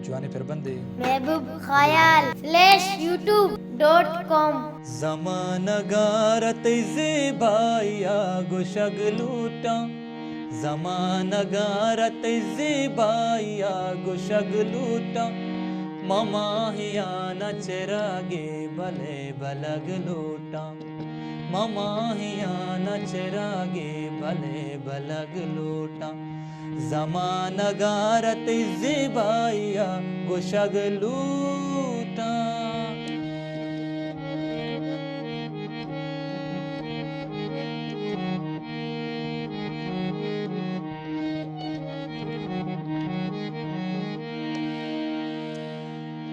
जवानी फिर बंदे महबूब ख्याल /youtube.com ज़माना गारत ज़ेबाया गुशगलूटा ज़माना गारत ज़ेबाया गुशगलूटा ममाहियाना चिरागे भले बलग लूटा ममाहियाना चिरागे भले बलग लूटा ज़माना गारत ज़ेबाया गुशगलूटा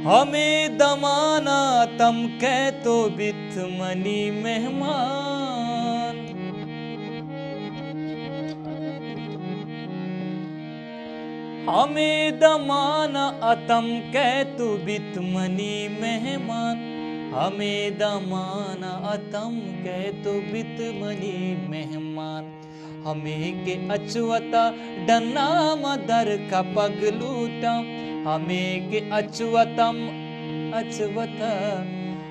हमें दमाना तम कह तो बित मनी मेहमान हमें दमाना अतम कह तो बित मनी मेहमान हमें दमाना अतम कह तो बित मनी मेहमान हमें के अचवता डन्ना मदर का पगलूटा हमें के अचवतम अचवता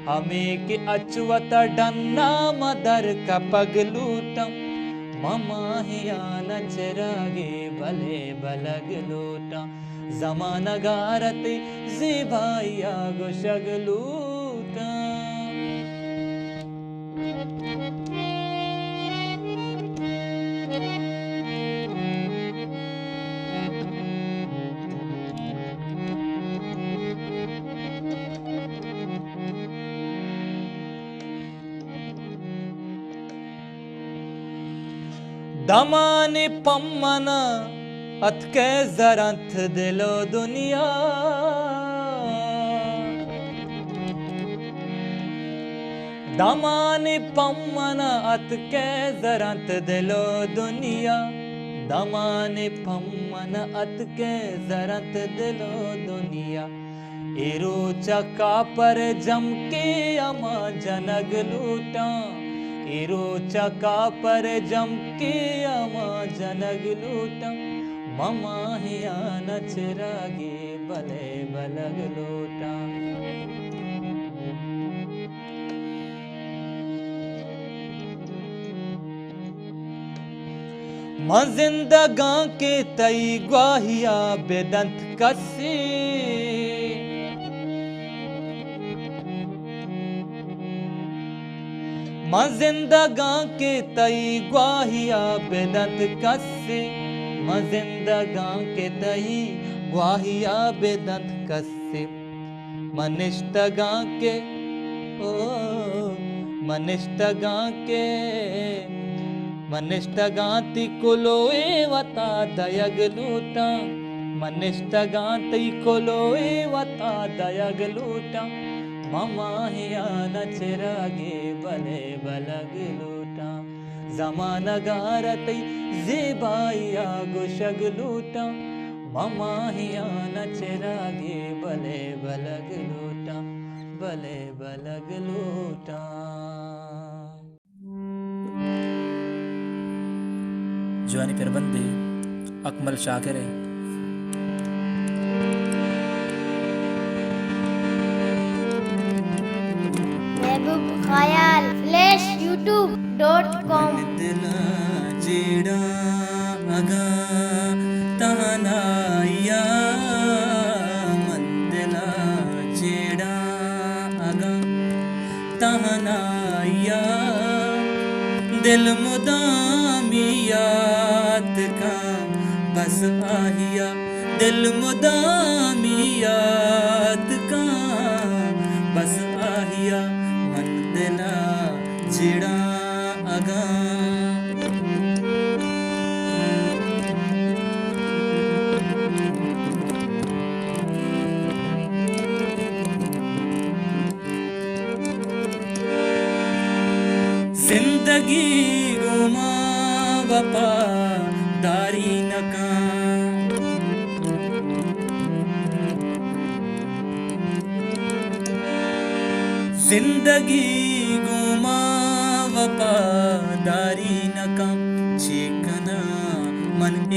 हमें के अचवता डन्ना मदर का पगलूटम ममाहियाना चिरागे भले बलग लोटा ज़माना गारत ज़ेबाया गुशगलूटा दमाने पम्मन अतके जरंथ दिलो दुनिया दमाने पम्मन अतके जरंथ दिलो दुनिया दमाने पम्मन अतके जरंथ दिलो दुनिया एरो चका पर जम के अमा जनग लूटा एरो चका पर जम के अमा जनग लूटा ममाहियाना चिरागे भले बलग लोटा मां जिंदगा के तई ग्वाहिया बेदंत कसी मां जिंदगा के तई ग्वाहिया बेदंत कसे मां जिंदगा के तई ग्वाहिया बेदंत कसे मनिष्ठगा के ओ मनिष्ठगा ती कुलोए वता दयग लूटा मनिष्ठगा ती कुलोए वता दयग लूटा ममाहियाना चिरागे भले बलग लूटा ज़माना गारत ज़ेबाया गुशगलूटा ममाहियाना चिरागे भले बलग लूटा भले बलग लूटा। जवानी फिर बंदे अकमल शाकिर है महबूब ख्याल /youtube.com दिला जेड़ा अगा तनाया मंदिला जेड़ा अगा तनाया दिल मुदामियात का बस आहिया दिल मुदामियात का बस आहिया मन दिला जेड़ा अगा जिंदगी गुमा वफादारी नका जिंदगी गुमा वफादारी नका चेकना मन ए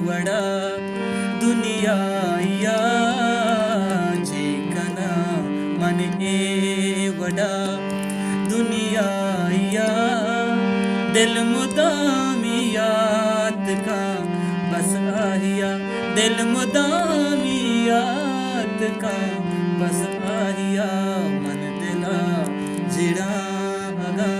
वड़ा दुनिया या वडा दुनिया दिल मुदामियात का बस आहिया दिल मुदामियात का बस आहिया मन दिला जिड़ा अगा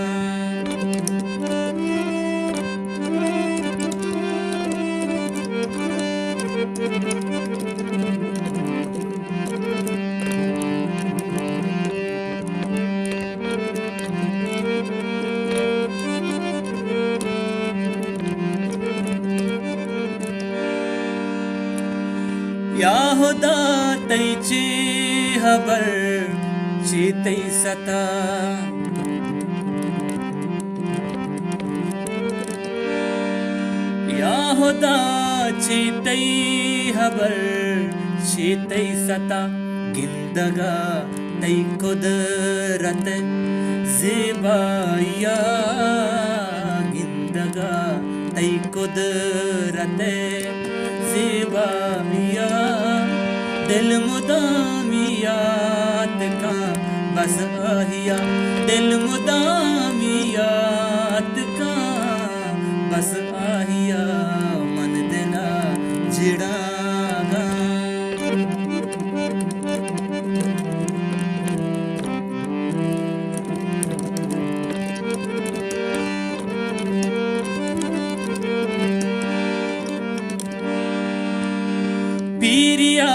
याहुदा तैची हबर चीतै सता याहुदा चीतै हबर चीतै सता गिंदगा तै कुदरत ज़ेबाया गिंदगा तै कुदरत ज़ेबाया दिल मुदामियात का बस आहिया दिल मुदामियात का बस आहिया मन दिला जिड़ागा पीरिया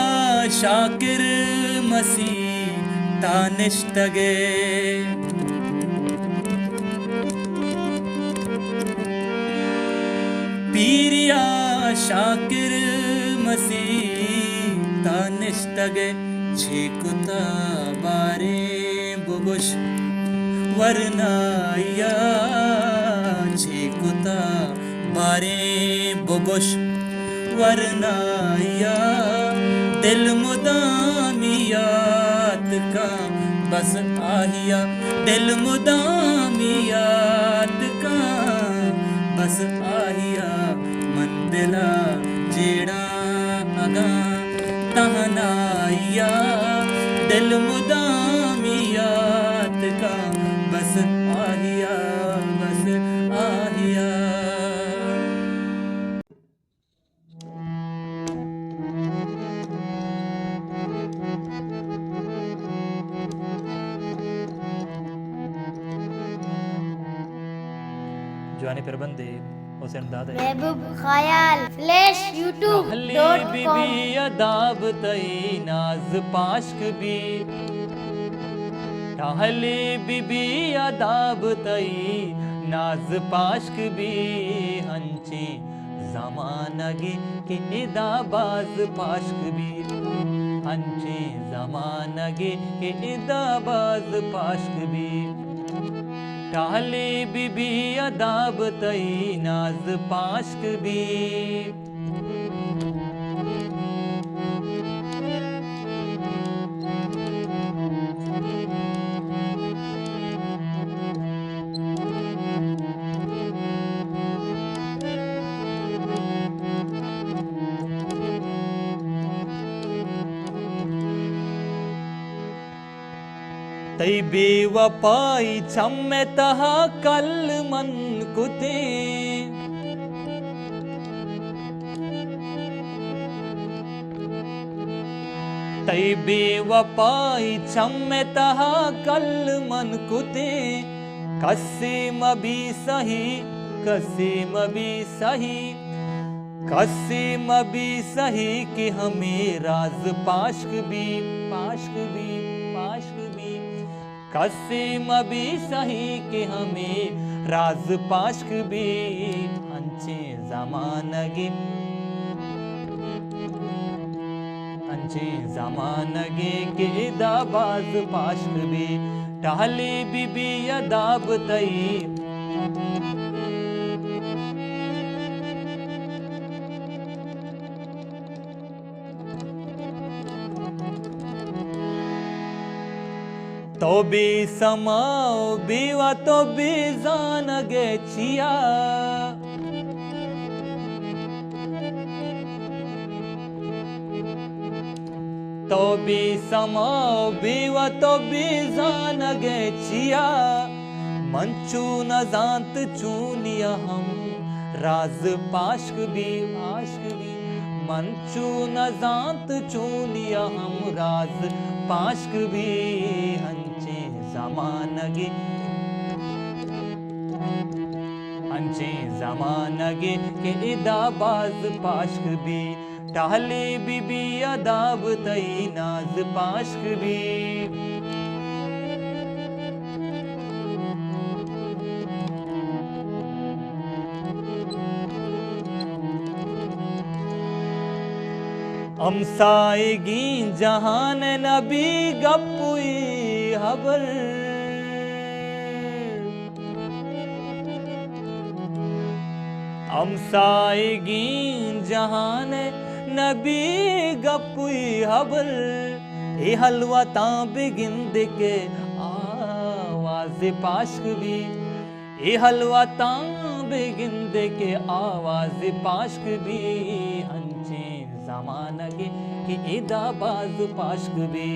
शाकिर मसीह तानिश्तगे पीरिया शाकिर मसीह तानिश्तगे छेकुता बारे बुगुश वरनाया छेकुता बारे बुगुश वरनाया दिल मुदामियात का बस आहिया दिल मुदामियात का बस आहिया मन दिला जेड़ा अगा तहनाया दिल मुदामियात का बस आहिया बस आहिया जवानी प्रबंधे हुसैन दादा महबूब ख्याल फ्लैश बीबी youtube.com अदाब तई नाज पाश्क भी टहली बीबी अदाब तई नाज पाश्क भी हंची जमानगी के इदाबाज पाश्क भी हंची जमानगी के इदाबाज पाश्क भी टाली बीबी अदाब तई नाज पाश्क भी तई बेवफाई छम्मे तहा कल मन कुते तई बेवफाई छम्मे तहा कल मन कुते कसीम भी सही कसीम भी सही कसीम भी सही कि हमें राज पाश्क भी पाश्क भी पाश्क भी कसीम भी सही कि हमें राज पाश्क भी अंचे जमानगी के दाबाज पाश्क भी टाली बीबी अदाब तई तो भी समाओ बीवा तो भी जान गे चिया तो भी समाओ बीवा तो भी जानगे चिया मंचू न जानत चूनिया हम राज पाश्क भी मंचू न जानत चूनिया हम राज पाश्क भी हंचे जमानगे के इदाबाज पाश्क भी टहले बीबी अदाब तई नाज पाश्क भी अमसाएगी जहान नबी गपुई हबर अमसाएगी जहान नबी गपुई हबर ए हलवा तां बिगिंद के आवाज पाश्क भी ए हलवा तां बिगिंद के आवाज पाश्क भी हंचे जमानगे कि इदाबाज पाश्क भी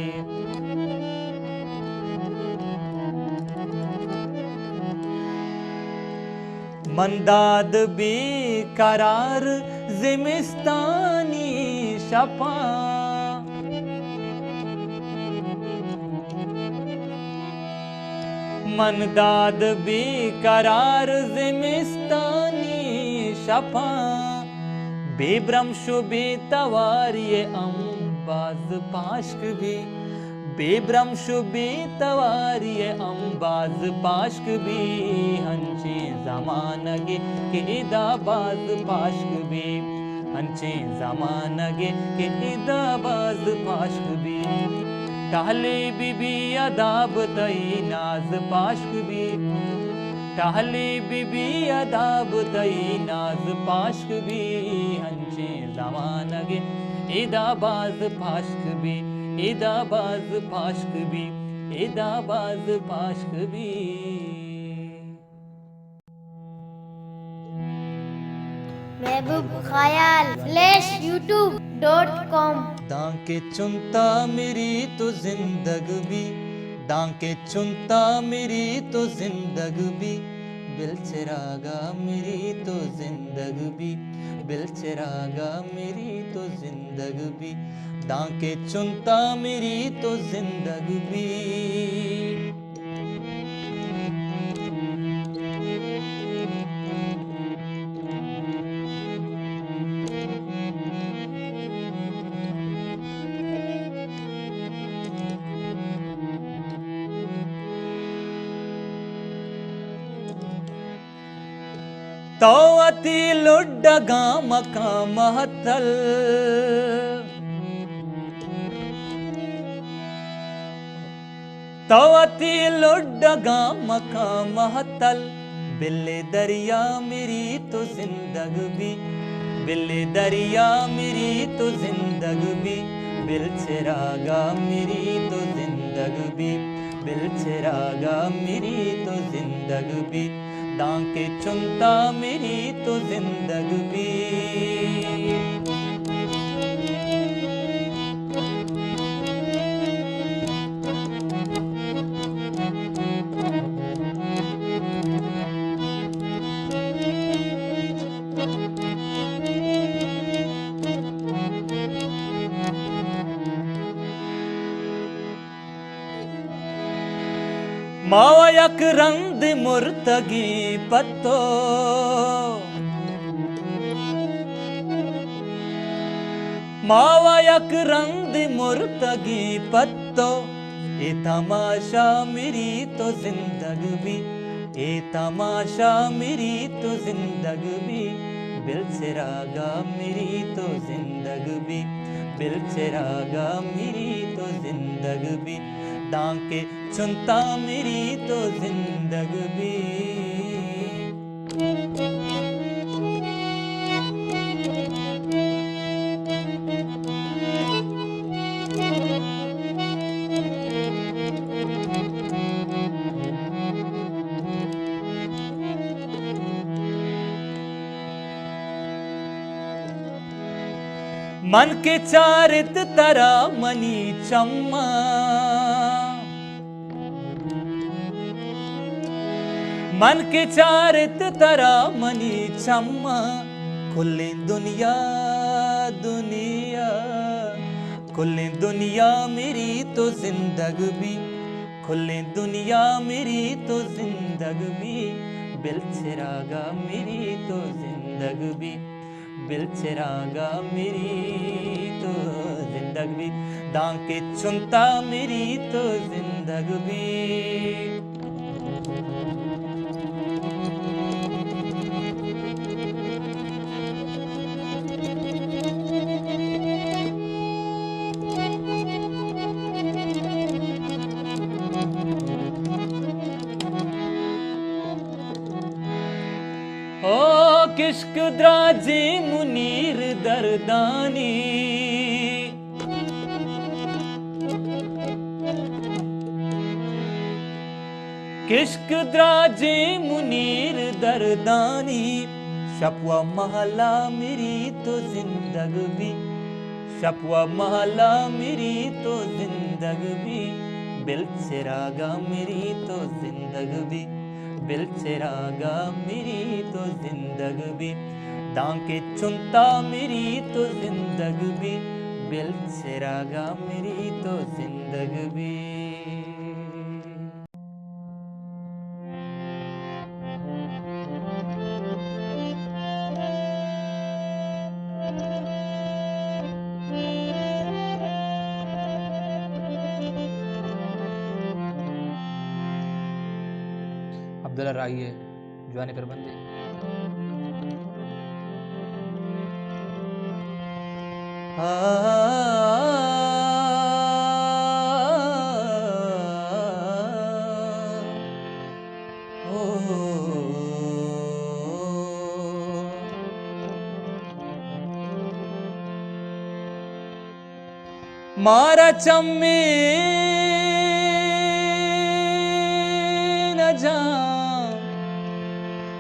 मंदाद बेकरार जिमिस्तानी शपा मंदाद बेकरार जिमिस्तानी शपा बेब्रम शुबे तवारिये अम्बाज पाश्क भी बेब्रम शुबे तवारिये अम्बाज पाश्क भी हंचे जमानगे के इदाबाज पाश्क भी हंचे जमानगे के इदाबाज पाश्क भी टहले बीबी अदाब तई नाज पाश्क भी टहले बीबी अदाब तई नाज पाश्क भी हंचे जमानगे इदाबाज पाश्क भी इदाबाज पाश्क भी इदाबाज पाश्क भी महबूब ख्याल /youtube.com दांके चुनता मेरी तो जिंदगी भी दांके चुनता मेरी तो जिंदगी भी बिल चिरागा मेरी तो जिंदगी भी बिल चिरागा मेरी तो जिंदगी भी दांके चुनता मेरी तो जिंदगी भी तो अति लुड्डगा मका महतल तो अति लुड्डगा मका महतल बिल्ले दरिया मेरी तो जिंदगी भी बिल्ले दरिया मेरी तो जिंदगी भी बिल चिरागा मेरी तो जिंदगी भी बिल चिरागा मेरी तो जिंदगी भी दांके चुनता मेरी तो जिंदगी भी मावा यक रंग मुर्तगी पत्तो मावा यक रंग मुर्तगी पत्तो ए तमाशा मेरी तो जिंदगी भी ए तमाशा मेरी तो जिंदगी भी बिल चिरागा मेरी तो जिंदगी भी बिल चिरागा मेरी तो जिंदगी भी दांके चुनता मेरी तो जिंदगी भी मन के चारित तरा मनी चम्मा, मन के चारित तरा मनी चम्मा, खुले दुनिया दुनिया, खुले दुनिया मेरी तो जिंदगी भी, खुले दुनिया मेरी तो जिंदगी भी, बिल चिरागा मेरी तो जिंदगी भी, बिल चिरागा मेरी तो जिंदगी भी, दांके चुनता मेरी तो जिंदगी भी। ओ किश्क द्राजे मुनीर दरदानी, किश्क द्राजे मुनीर दरदानी, शपवा महला मेरी तो जिंदगी भी, शपवा महला मेरी तो जिंदगी भी, बिल चिरागा मेरी तो जिंदगी भी, बिल चिरागा मेरी तो जिंदगी भी, दांके चुनता मेरी तो जिंदगी भी, बिल चिरागा मेरी तो जिंदगी भी। अब्दुल्ला राही है जवानी पर बंदी। मारा चम्मे न जा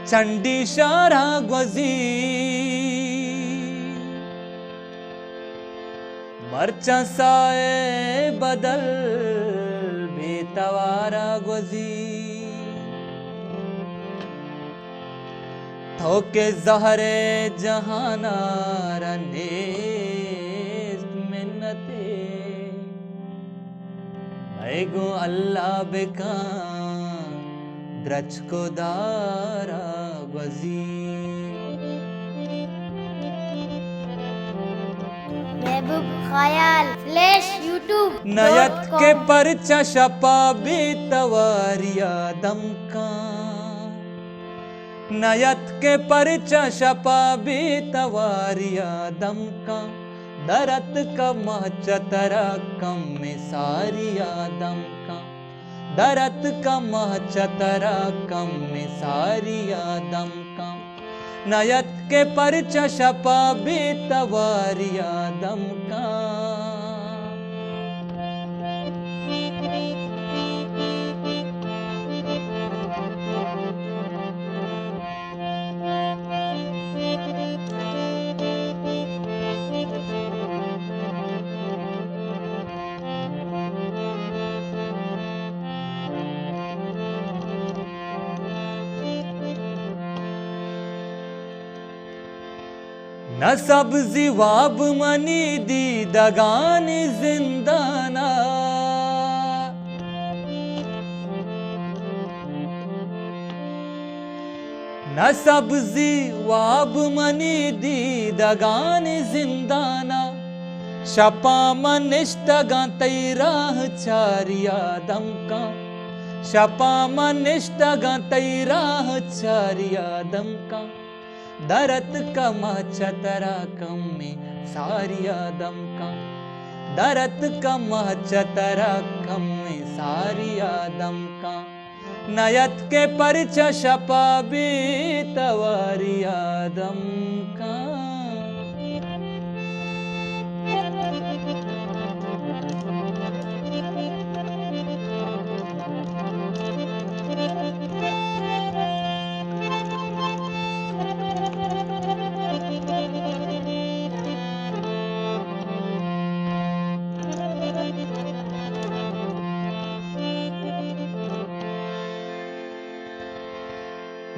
चंडी शारा ग्वजी, मरचा साए बदल बेतवारा ग्वजी, थोके जहरे जहाना रने मिन्नते, मैं गो अल्लाह बेका द्रच को दारा ग्वजी। महबूब ख्याल /YouTube नयत के परचा शपा बेतवारिया दमका, नयत के परचा शपा बेतवारिया दमका, दरत का महचतरा कम में सारिया दमका, दरत का महचतरा कम में सारिया दमका, नयत के परचा शपा बेतवारिया दमका। न सब्जी वाब मनी दी दगान जिंदाना, न सब्जी वाब मनी दी दगान जिंदाना, शपा मनिष्टगा तैराह चारिया दमका, शपा मनिष्टगा तैराह चारिया दमका, दरत का महचतरा कम में सारिया दमका, दरत का महचतरा कम में सारिया दमका, नयत के परचा शपा बेतवारिया दमका।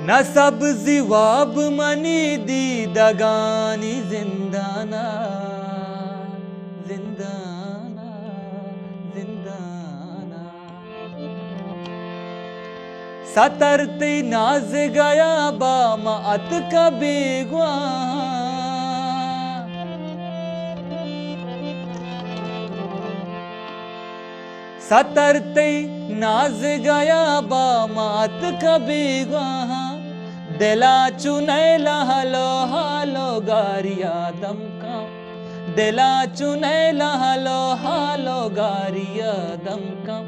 न सब्जी वाब मनी दी दगानी जिंदाना जिंदाना जिंदाना सतरती नाज गया बामा अत कबीगवा सतरते नाज गया बामात कबीगवा दिला चुनैला हलो हालो गारिया दमका दिला चुनैला हलो हालो गारिया दमका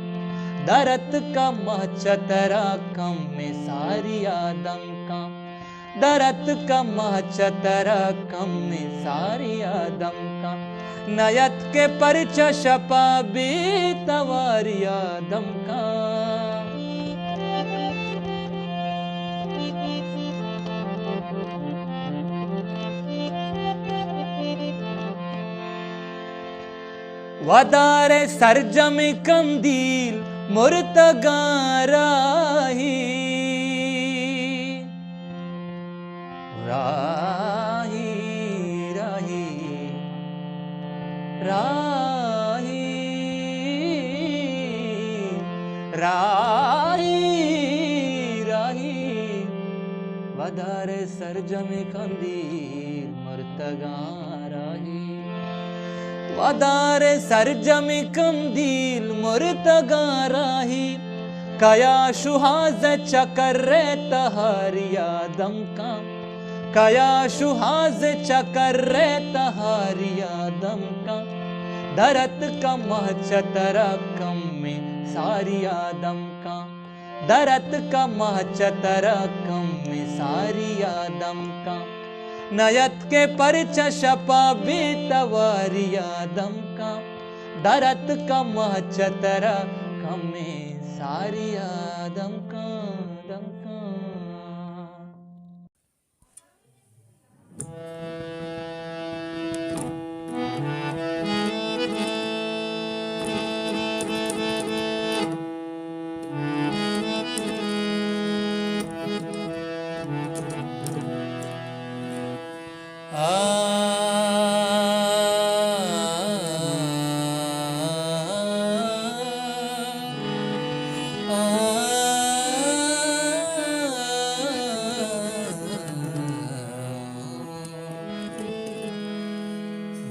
दरत का महचतरा कम में सारिया दमका दरत का महचतरा कम में सारिया दमका नयत के परच शपा भी तवारिया दमका वदारे सरजम कंदील मुर्तगाराही राही राही राही राही राही वदारे सरजम कंदील मुर्तगाराही वदारे सरजम कंदील मुर्तगाराही कया शुहाज चकर तहारिया दमका कया शुहाज चकर तहारिया दमका दरत का महचतरा कम में सारिया दमका दरत का महचतरा कम में सारिया दमका नयत के परच शपा भी तवारिया दमका दरत का महचतरा कम में सारिया दमका दमका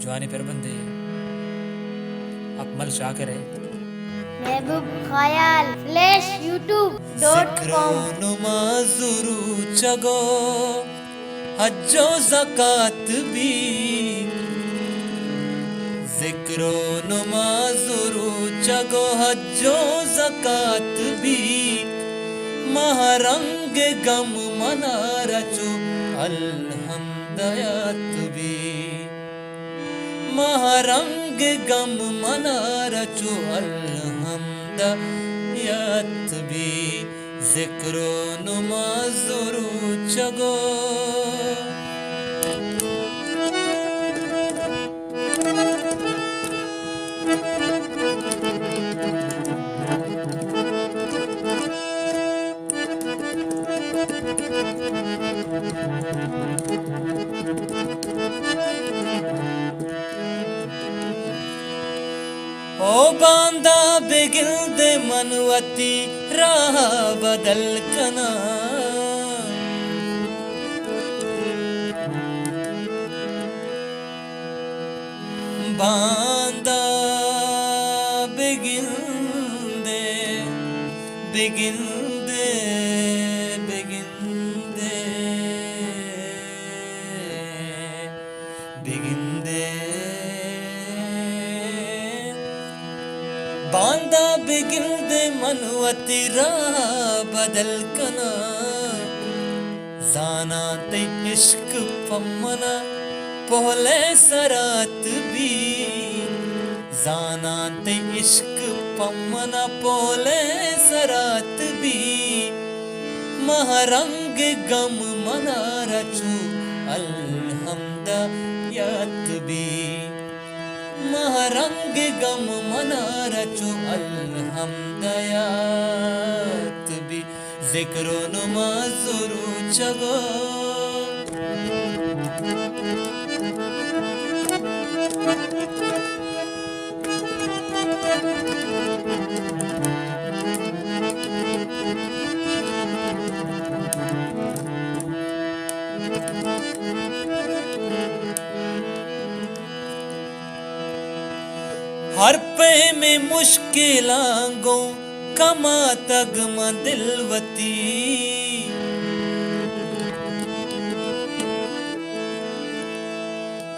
जवानी पर बंदे अकमल शाकिर है महबूब ख्याल /YouTube.com नुमाजुरु चगो हज्जो ज़कात भी जिक्रो नुमाजुरु चगो हज्जो ज़कात भी महरंग गम मना रचो अल्हम्दयात भी महरंग गम मना रचो अल्हम्दयात भी जिक्रो नुमाजुरु चगो ओ बांदा बिगिल दे मनवती राह बदल कना बांदा बिगिल दे बिगिल दे बिगिल दे बिगिल दे बांदा बिगिल दे मनवती राह बदल कना जाना ते इश्क पमना पहले सरात भी जाना ते इश्क पमना पहले सरात भी महरंग गम मना रचू अल्हम्दयात भी महरंग गम मना रचो अल्हम्दयात भी जिक्रो नुमाजुरु जगो हर पे में मुश्किल आंगो कमा तग दिलवती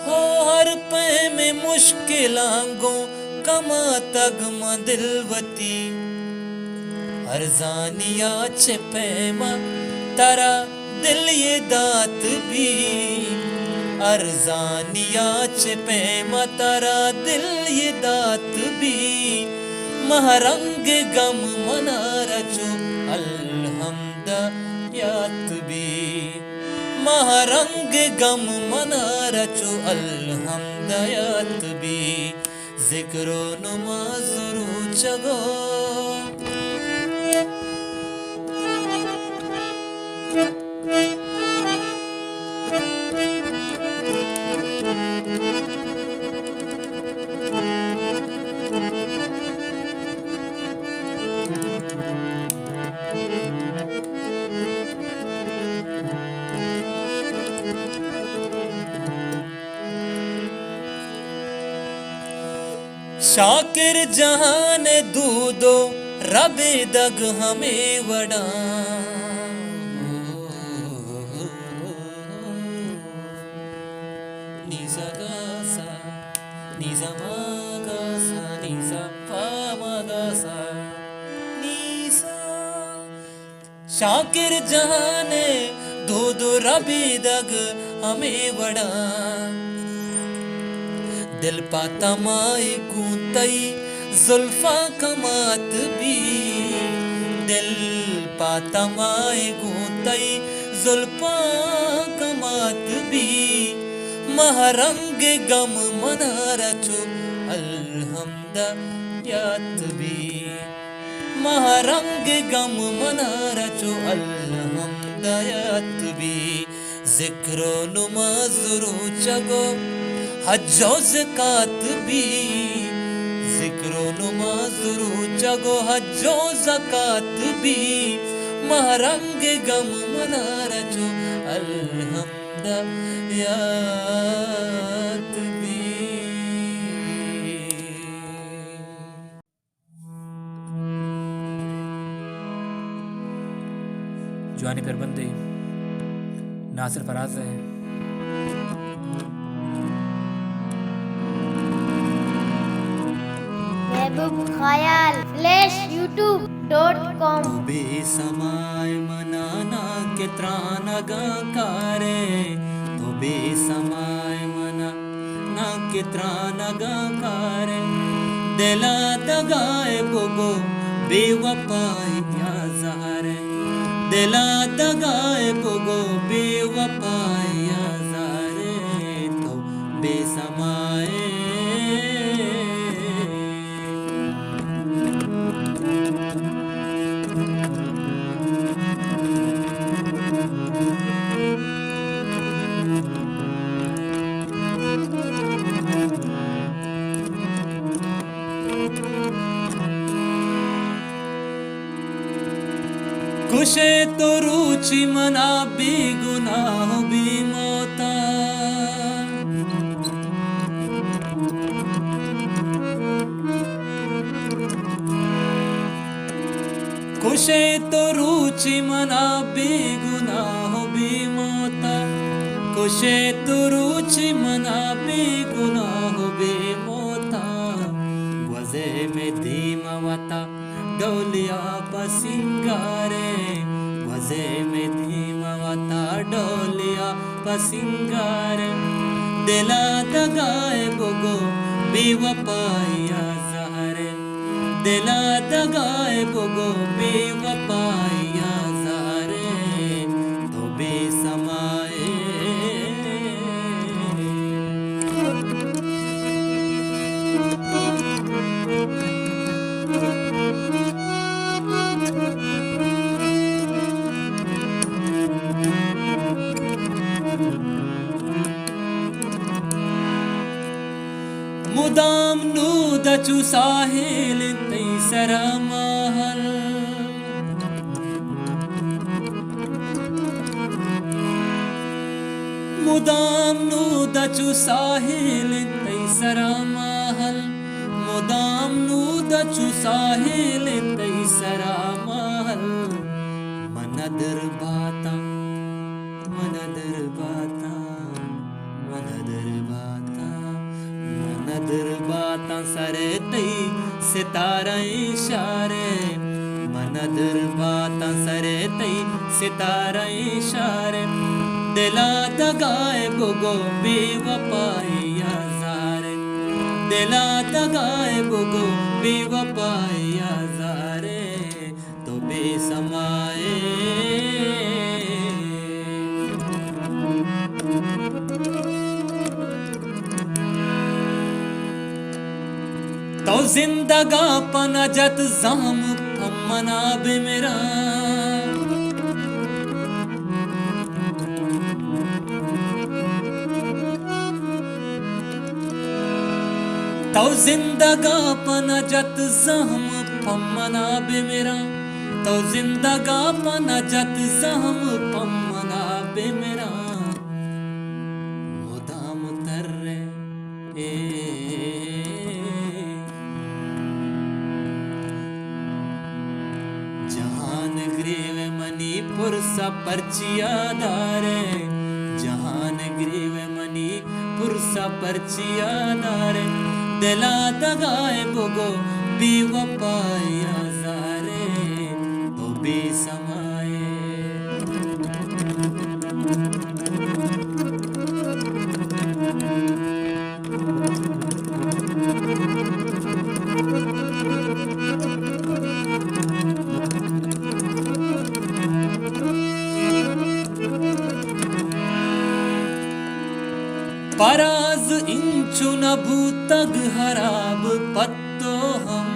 हो हर पे में मुश्किल आंगो कमा तग दिलवती अर्जानिया पैमा तारा दिल ये दात भी अर्जानिया पैमा तारा दिल ये दात भी महरंग गम मना रचो अल्हम्दयात भी महरंग गम मना रचो अल्हम्दयात भी जिक्रो नमाज जगो शाकिर जहान दूदो रबे दग हमें वड़ा निजा गासा निजा मागासा निजा पामागासा निजा शाकिर जहान दूदो रबे दग हमें वड़ा दिल पाता माए गूंतई जुल्फा कमात भी दिल पाता माए गूंतई जुल्फा कमात भी महरंग गम मना रचो अल्हम्दयात भी महरंग गम मना रचो अल्हम्दयात भी जिक्रो नुमाज चगो हज्जो ज़कात भी जिक्रो नमाज जगो हज्जो ज़कात भी महरंग गम मना रचो अल्हम्दयात भी जवानी परबंदी नासिर फराज है। महबूब ख्याल /YouTube.com बेसमाय मनाना के त्रानगा कारे तो बेसमाय मनाना के त्रानगा कारे दिला दगाए बोगो बेवफाई या ज़ारे दिला दगाए बोगो बेवफाई या ज़ारे तो बेसमाय खुशे तो रुचि मना बेगुनाह बेमौता खुशे तो रुचि मना बेगुनाह बेमौता खुशे तो रुचि मना बेगुनाह बेमौता वज़े में धीमवता डोलिया पसिंगारे वज़े में धीमवता डोलिया पसिंगारे दिला दगाए बोगो बेवफाया ज़ारे दिला दगाए बोगो बेवफाया ज़ारे तो बेसमाए मुदाम नूदचु साहिल तैसरा महल मुदाम नूदचु साहिल तैसरा महल मुदाम नूदचु साहिल तैसरा महल मनदर बाता मनदर बाता मनदर बाता मनदर बाता सरे तई सितारा इशारे मनदर बाता सरे तई सितारा इशारे दिला दगाए बुगो बेवफाइया ज़ारे दिला दगाए बुगो बेवफाइया ज़ारे तो बेसमाए तो जिंदगा पनजत जाम फमना बे मेरा तो जिंदगा पनजत जहम पमना बे मेरा तो जिंदगा पनजत जहम पमना बे मेरा मुदाम तर्रे जहान ग्रीव मणिपुर सा परचिया दारे जहान ग्रीव मणिपुर सा परचिया दारे दिला दगाए बुगो बेवफाइया ज़ारे तो बेसमाए पराज इंचु नभू तग हराब पत्तो हम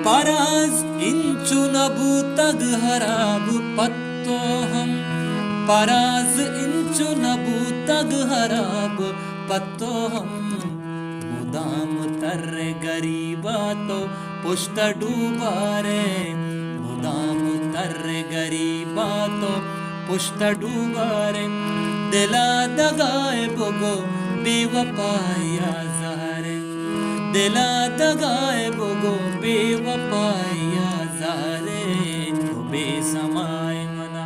पराज इंचु नभू तग हराब पत्तो हम पराज इंचु नभू तग हराब पत्तो हम मुदाम तर्रे गरीबा तो पुष्ट डूबारे मुदाम तर्रे गरीबा तो पुष्ट डूबारे दिला दगाए बुगो बेवफाइया ज़ारे दिला दगाए बुगो बेवफाइया ज़ारे तो बेसमाए मना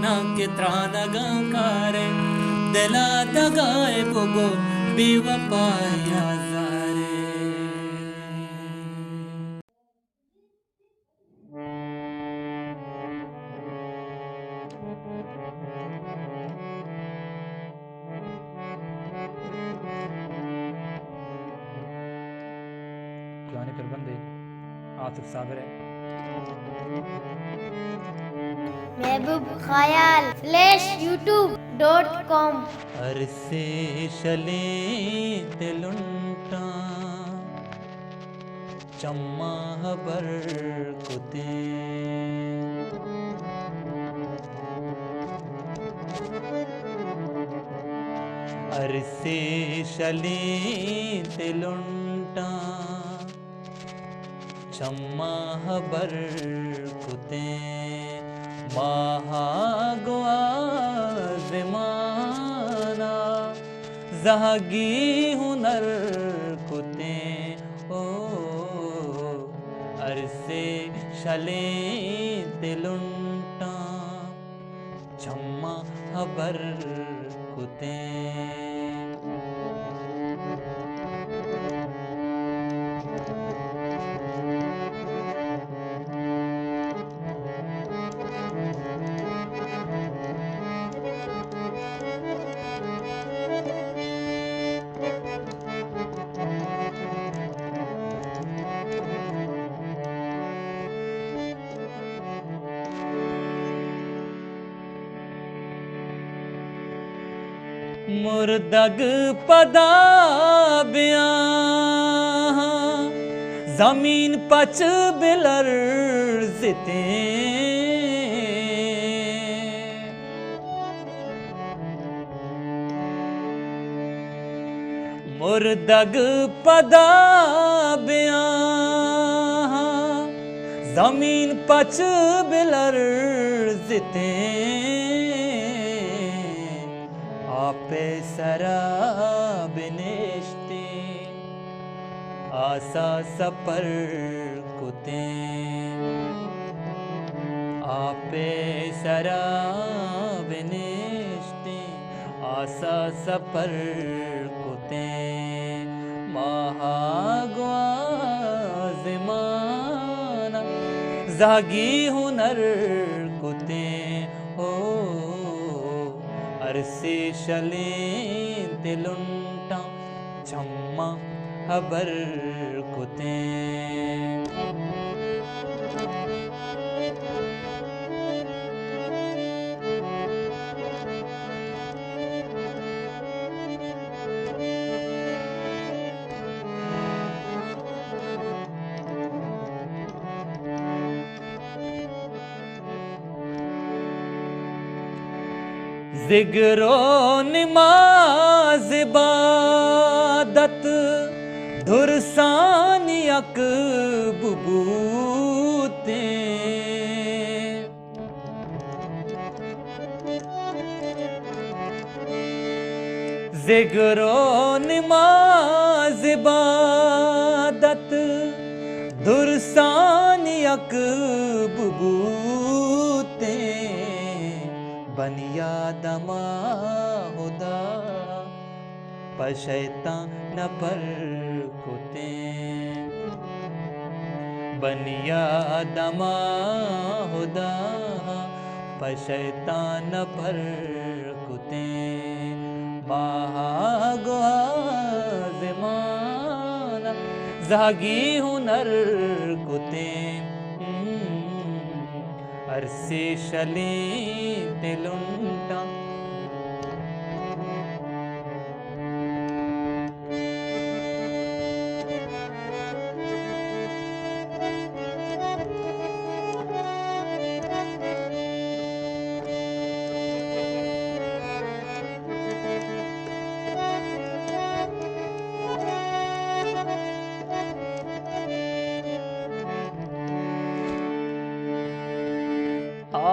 ना के त्राण गंकारे दिला दगाए बुगो बेवफाइया ज़ारे जवानी पर बंदे आतिफ साबिर है। महबूब ख्याल /youtube.com अरसे शले तिलुंटा चम्मा बर कुते अरसे शले तिलुंटा चम्मा बर कुते महागवा ज़माना ज़हागी हुनर कुते ओ अरसे शले दिलुंटा चम्मा बर कुते मुर्दग पदा ब्याह जमीन पच बिलर जिते मुर्दग पदा बयां जमीन पच बिलर जिते आपे सरा बिनेश्ते आसा सपर कुते आपे सरा बिनेश्ते आसा सपर कुते महाग्वाज़माना जागी हुनर कुते हो अरसे शले तिलुंटा छम्मा हबर कुते जिगरो निमाज इबादत धुरसानी अक बुबूते जिगरो निमाज इबादत धुरसानी अक बुबूते बनिया दमा हुदा पशैतान न पर कुते बनिया दमा हुदा पशैतान पर कुते महाग्वाज़माना जागी हुनर कुते अरसे शले तिलुंटा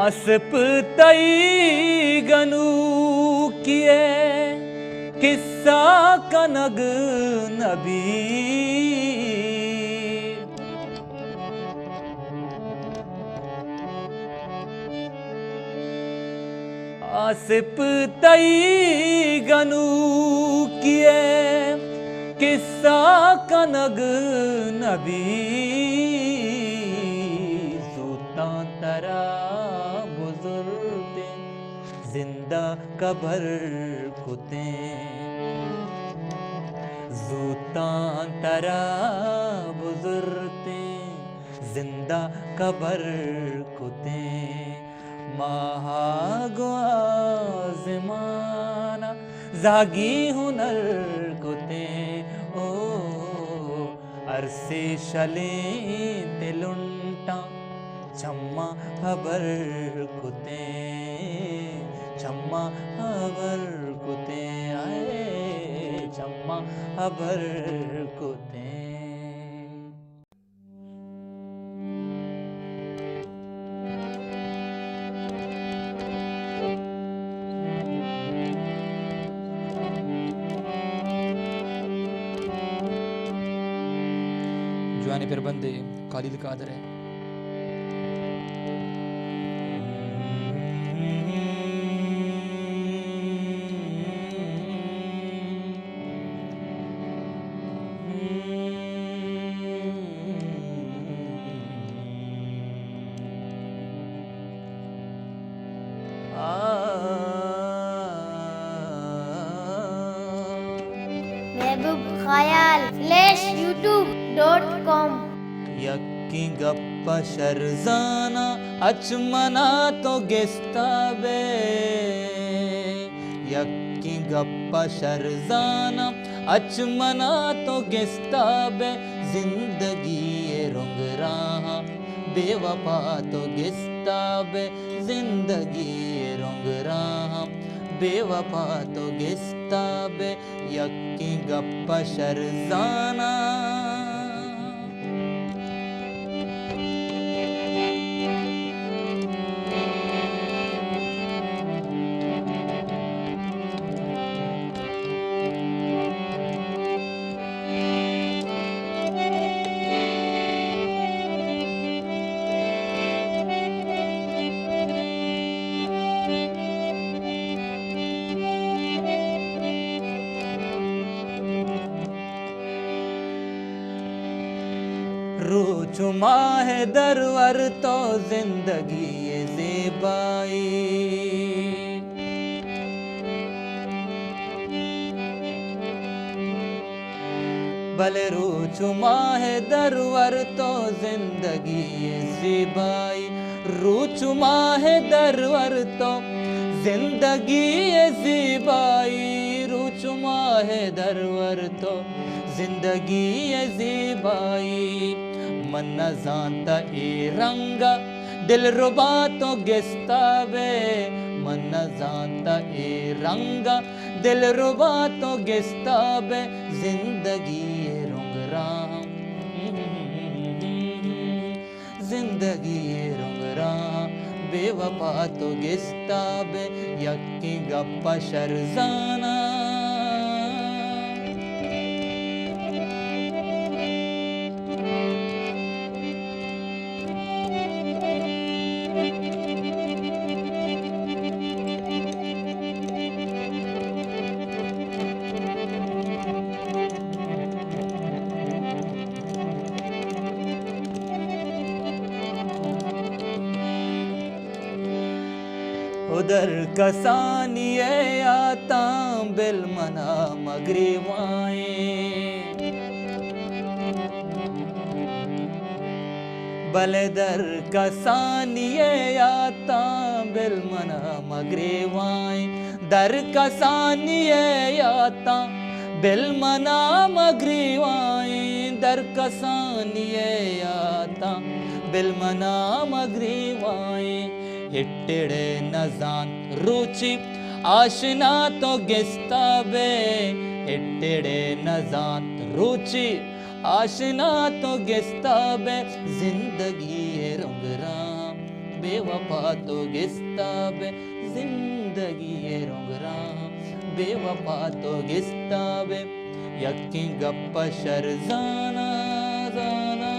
आसप तई गनु किए किस्सा कनग नबी आसप तई गनु किए किस्सा कनग नबी सूता तरा जिंदा कबर कुते जूतां तरा बुजुर्ते जिंदा कबर कुते महाग्वाज़माना जागी हुनर कुते ओ अरसे शले तिलुंटा छम्मा हबर कुते छम्मा हबर कुते आए छम्मा हबर कुते जवानी पर बंदे खालिद कादर है। महबूब ख्याल /youtube.com यक्की गप्पा शरजाना अचमना तो गेस्ता बे यक्की गप्पा शरजाना अचमना तो गेस्ता बे जिंदगी रंग रहा बेवफा तो गेस्ता बे जिंदगी रंग रहा बेवफा तो गिस्ता बे यक्की गप्पा शरजाना रूचुमा है दरवर तो जिंदगी ये ज़ेबाई भले रूचुमा है दरवर तो जिंदगी ये ज़ेबाई रूचुमा है दरवर तो जिंदगी ये ज़ेबाई रूचुमा है दरवर तो जिंदगी ये ज़ेबाई मन न जानता ए रंगा दिल रुबा तो गिस्ता बे मन न जानता ए रंगा दिल रुबा तो गिस्ता बे जिंदगी ये रुंगराम जिंदगी ये रुंगराम बेवफा तो गिस्ता बे यक्की गप्पा शरजाना उधर कसानिए आता बिल मना मगरीवाए बलेदर कसानिए आता बिल मना मगरीवाए दर कसानिए आता बिल मना मगरीवाए दर कसानिए आता बिल मना मगरीवाए इट्टिड़े नजान रुचि आशना तो गिस्ता बे इट्टिड़े नजान रुचि आशना तो गिस्ता बे जिंदगी ये रुंगराम बेवफा तो गिस्ता बे जिंदगी ये रुंगराम बेवफा तो गिस्ता बे यक्की गप्पा शरजाना जाना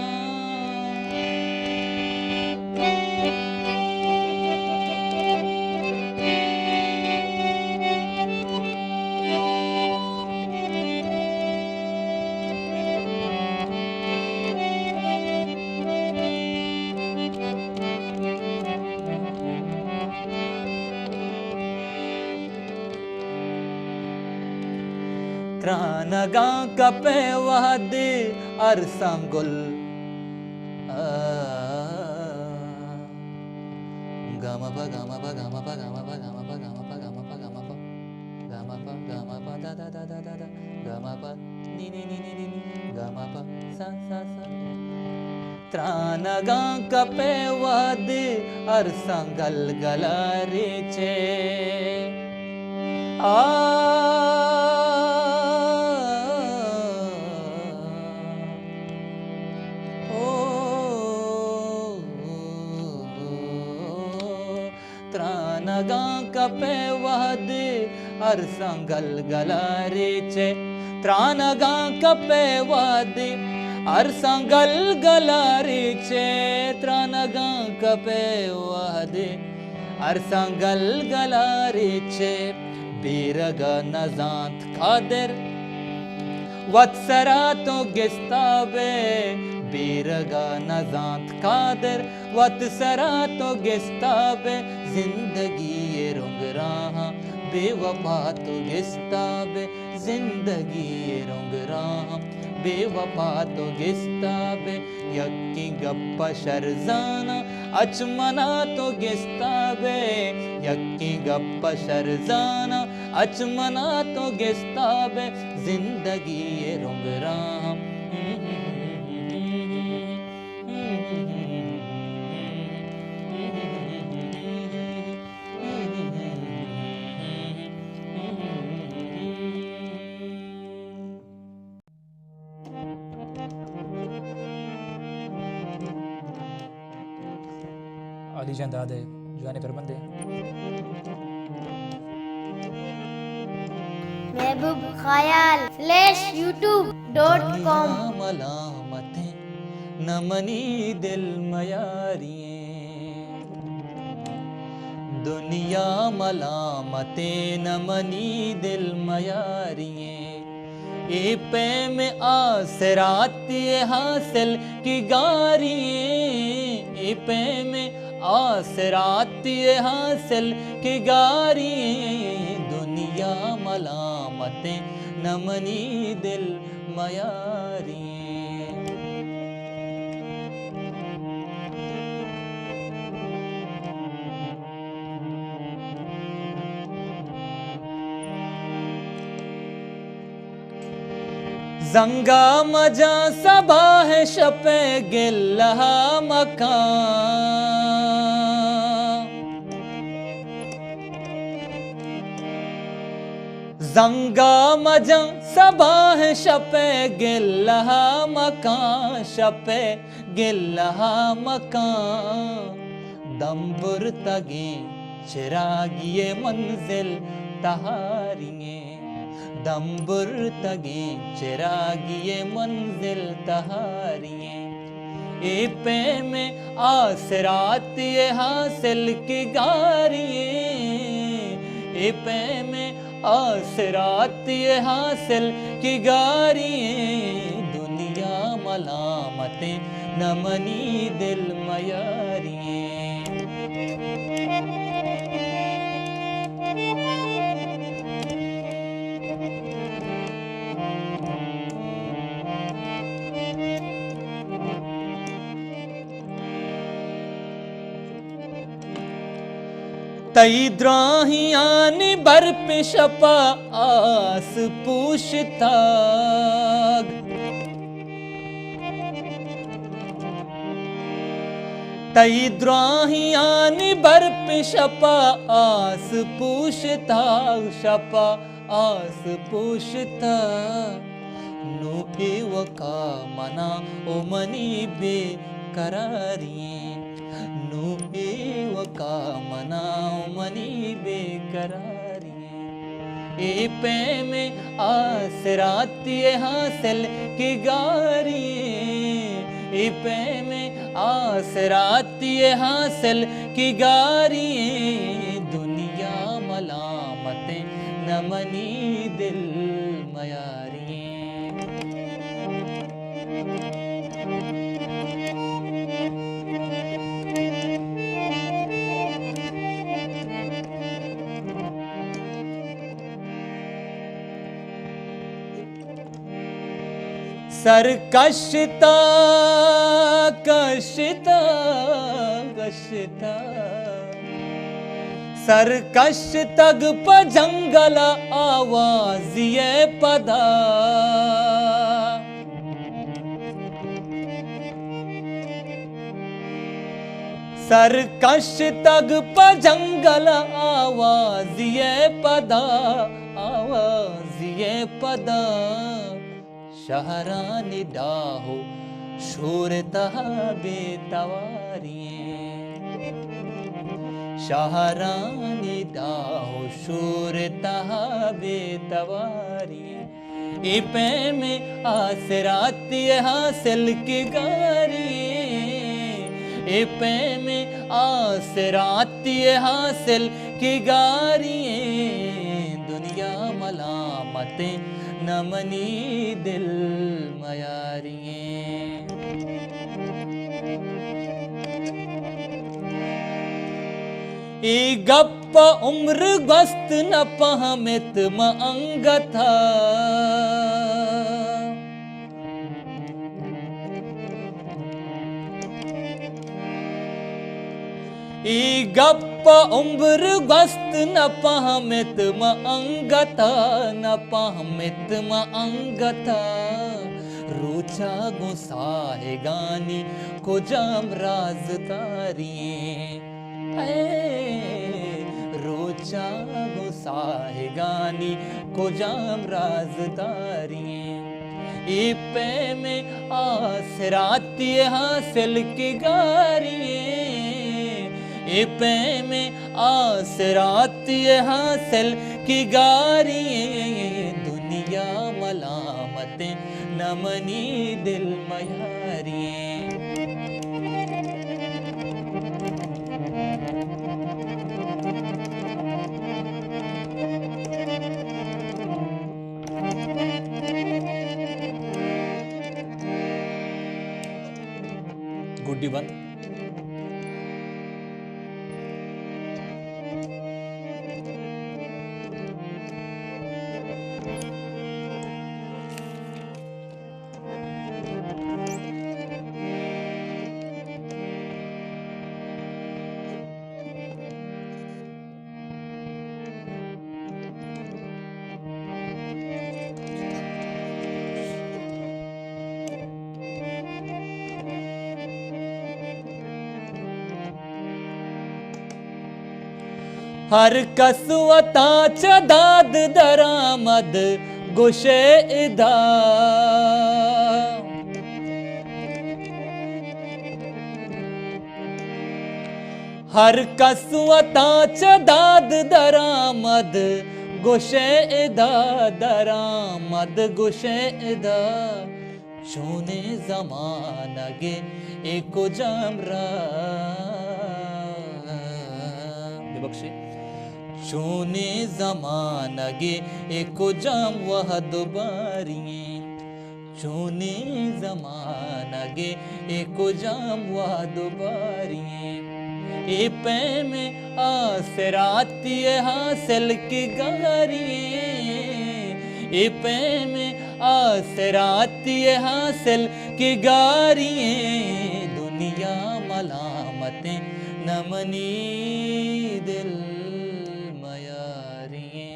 त्रानगा कपे वहद अरसंगुल गामा पा गामा पा गामा पा गामा पा गामा पा गामा पा गामा पा गामा पा गामा पा दा दा दा दा दा दा गामा पा नी नी नी नी नी गामा पा सा सा सा त्रानगा कपे वहद अरसंगल गलारे चे त्रानगा कपे वहद अरसंगल गलारे चे त्रानगा कपे वहद अरसंगल गलारे चे त्रानगा कपे वहद अरसंगल गलारे चे बेरगा नजांत खादर वत्सरा तो गिस्ता बे बेरगा नजांत खादर वत्सरा तो गिस्ता बे जिंदगी ये रुंगराहा बेवफा तो गिस्ता बे जिंदगी ये रुंगराहा बेवफा तो गिस्ता बे यक्की गप्पा शरजाना अचमना तो गिस्ता बे यक्की गप्पा शरजाना अचमना तो गिस्ता बे जिंदगी ये रुंगराहा अली जान दादे जवानी पर बंदे महबूब ख्याल /youtube.com मलामतें न मनी दिल मयारिए दुनिया मलामतें न मनी दिल मयारिए ए पे में आसराती हासिल की गारिए ए पे में आसराती हासिल की गारिए दुनिया मलामतें न मनी दिल मयारिए जंगा मजा सबा है शपे गिल्ला मकान जंगा मजा सबा है शपे गिल्ला मकान शपे गिल्ला मकान दम्बुर तगे चिरागिए मंजिल तहारिए दम्बुर तगे चिरागिए मंजिल तहारिए ए पे में आसरातिए हासिल की गारिए ए पे में आसरातिए हासिल की गारिए दुनिया मलामतें न मनी दिल मयारिए तई द्राहियानी बर्प शपा आस पूछताग तई द्राहियानी बर्प शपा आस पूछताग शपा आस पूछता नो एवका मना ओ मनी बेकरारिए नु एवका मनाओ मनी बेकरारिए ए पे में आसरातिए हासिल की गारिए ए पे में आसरातिए हासिल की गारिए दुनिया मलामतें न मनी दिल मयारिए सरकशता कशता कशता सरकश तग प जंगल आवाज ये पदा सरकश तग प जंगल आवाज ये पदा आवाज ये पदा शहरानी डाहो शोरता बेतवारिए शहरानी डाहो शोरता बेतवारिए ए पे में आसराती हासिल की गारिए ए पे में आसराती हासिल की गारिए दुनिया मलामतें न मनी दिल मयारिए ए गप्प उम्र गस्त न पहमित म अंगथा ए गप्प उम्र गस्त न पहमित म अंगथा न पहमित म अंगथा रोचा गुसाहे गानी को जाम राजदारिए रोचा गुसाहे गानी को जाम राजदारिए ए पे में आसराती हासिल की गारिए ए पे में आसरात ये हासिल की गारिये दुनिया मलामतें नमनी दिल मयारिये गुड्डी बंद हर कसवता च दाद दरामद गुशे इदा हर कसवता च दाद दरामद गुशे इदा दरामद गुशे इदा शोने जमानगे एको जमरा विबक्षे शोने जमानगे एको जम वह दुबारिये शोने जमानगे एको जम वह दुबारिये ए पे में आसराती हासिल की गारिये ए पे में आसराती हासिल की गारिये दुनिया मलामतें नमनी दिल मयारिये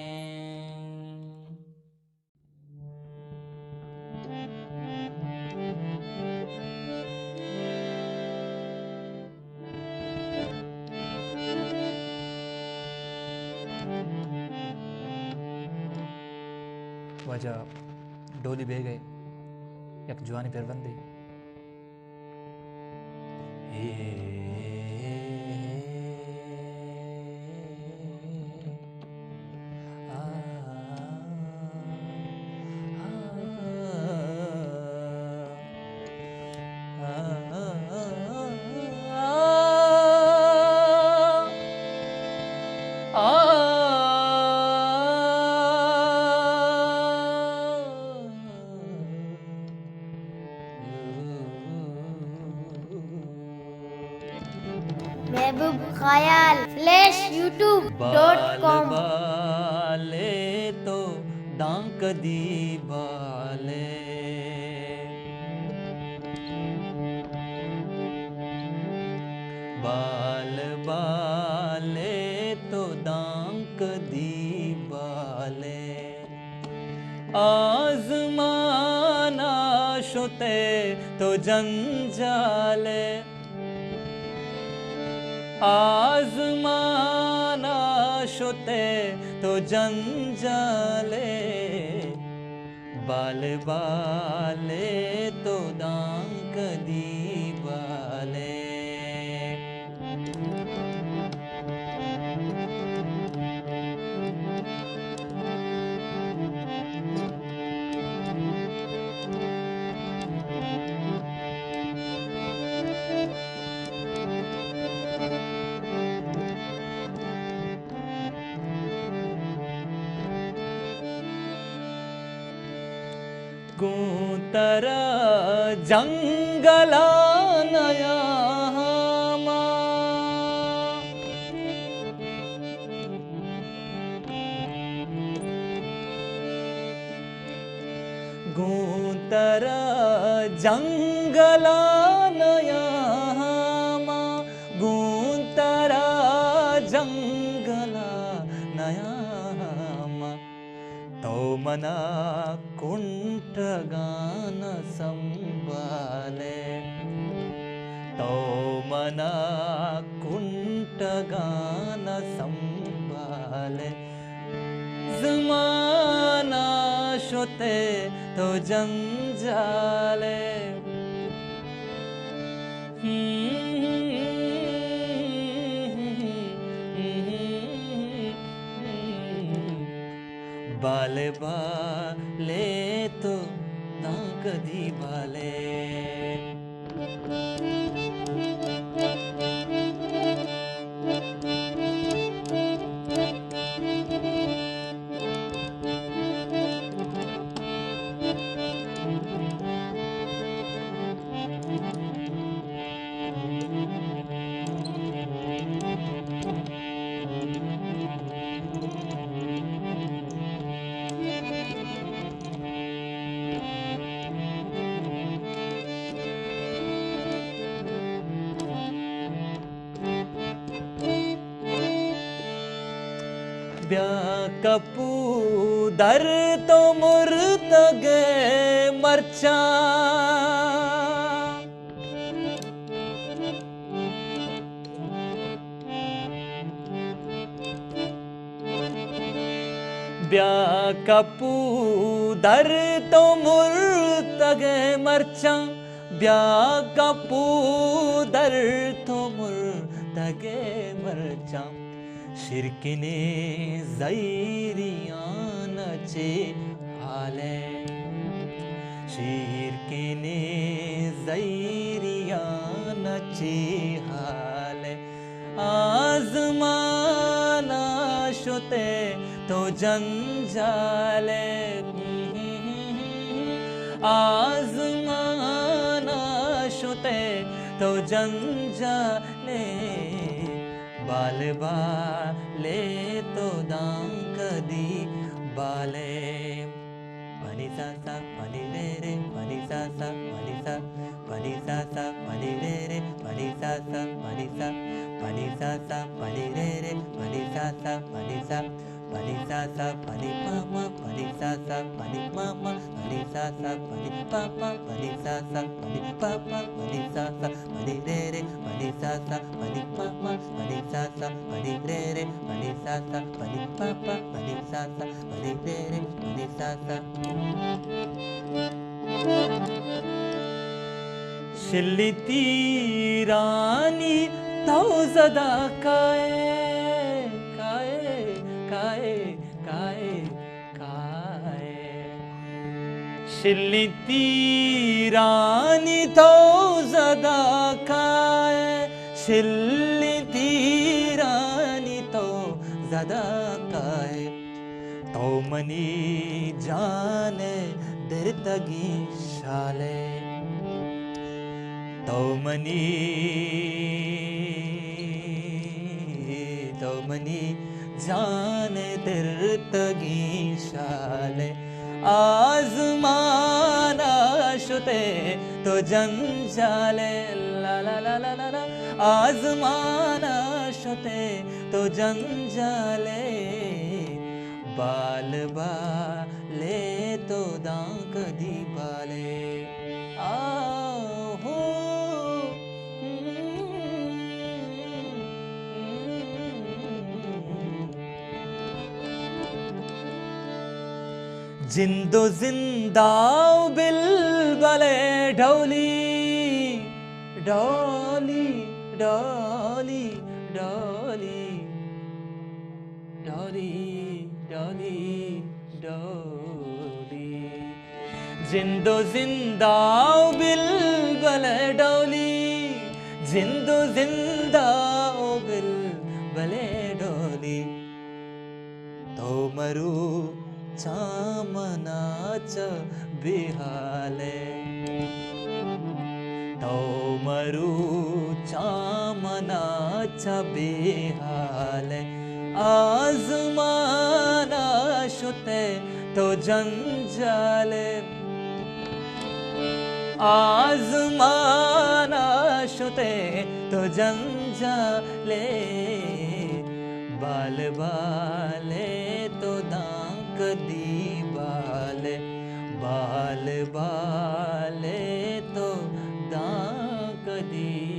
वजह डोली बह गए एक जवानी फिर बंदे महबूब ख्याल /youtube.com बाले तो डांक दी बाले बाल बाले तो डांक दी बाले आजमाना शुते तो जंजाले आजमाना शुते तो जंजाले बाल बाले तो डांक दी बाले गुंतरा जंगला नया गुंतरा जंगला नया गुंतरा जंगला नया तो मना कुंठ गान संभाले तो मना कुंठ गान संभाले जमाना शुते तो जंजाले बाले तो कदी बाले ब्याह कपू दर तो मुर्तगे मरचा ब्याह कपू दर तो मुर्तगे मरचा ब्याह कपू दर तो मुर्तगे मरचा शिरकिने ज़ैरियान चे हाले शिरकिने ज़ैरियान चे हाले आज़माना शुते तो जंजाले आज़माना शुते तो जंजाले बाल बाले तो दांग दी बाले पनी सा पनी रे पनी सा पनी सा पनी सा पनी रे पनी सा पनी सा पनी सा पनी रे पनी सा पनी सा पनी सा पनी मामा पनी सा पनी मामा पनी सा पनी पापा पनी सा पनी पापा पनी सा पनी रे पनी सा पनी मामा पनी सा पनी रे पनी सा पनी पापा पनी सा पनी रे पनी सा शिल्ली तीरानी तो ज़दा काए काए काए काए काए शिल्ली तीरानी तो ज़दा काए शिल्ली तीरानी तो ज़दा काए तो मनी जाने दिर तगी शाले तो मनी जाने दिर तगी शाले आज़माना शुते तो जंजाले ला ला ला ला ला आज़माना शुते तो जंजाले बाल बाले तो दांग दी बाले आहो जिंदो जिंदाओ बिल बले ढोली ढोली ढोली ढोली ढोली ढोली ढोली जिंदो जिंदाओ बिल बले ढोली जिंदो जिंदाओ बिल बले ढोली तो मरू चामनाच बिहाले तो मरू चामनाच बिहाले आज़माना शुते तो जंजाले आज़माना शुते तो जंजाले बाल बाले तो दांग दी बाले बाल बाले तो दांग दी